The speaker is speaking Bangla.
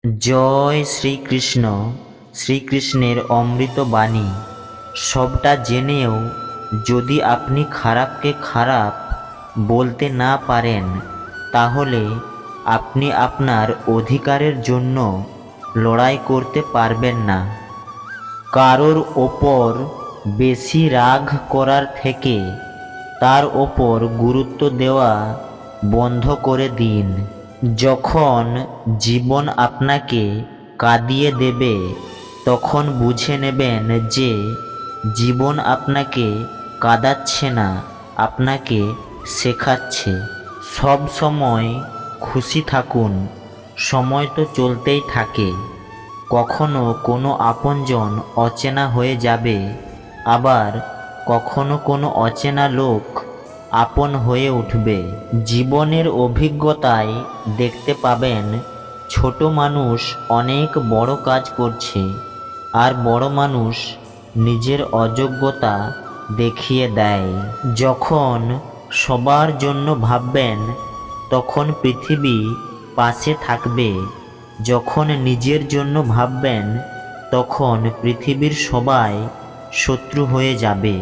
জয় শ্রীকৃষ্ণ। শ্রীকৃষ্ণের অমৃত বাণী। সবটা জেনেও যদি আপনি খারাপকে খারাপ বলতে না পারেন, তাহলে আপনি আপনার অধিকারের জন্য লড়াই করতে পারবেন না। কারোর ওপর বেশি রাগ করার থেকে তার ওপর গুরুত্ব দেওয়া বন্ধ করে দিন। যখন জীবন আপনাকে কাঁদিয়ে দেবে, তখন বুঝে নেবেন যে জীবন আপনাকে কাঁদাচ্ছে না, আপনাকে শেখাচ্ছে। সব সময় খুশি থাকুন, সময় তো চলতেই থাকে। কখনো কোনো আপনজন অচেনা হয়ে যাবে, আবার কখনো কোনো অচেনা লোক আপন হয়ে উঠবে। জীবনের অভিজ্ঞতায় দেখতে পাবেন ছোট মানুষ অনেক বড় কাজ করছে, আর বড় মানুষ নিজের অযোগ্যতা দেখিয়ে দেয়। যখন সবার জন্য ভাববেন, তখন পৃথিবী পাশে থাকবে। যখন নিজের জন্য ভাববেন, তখন পৃথিবীর সবাই শত্রু হয়ে যাবে।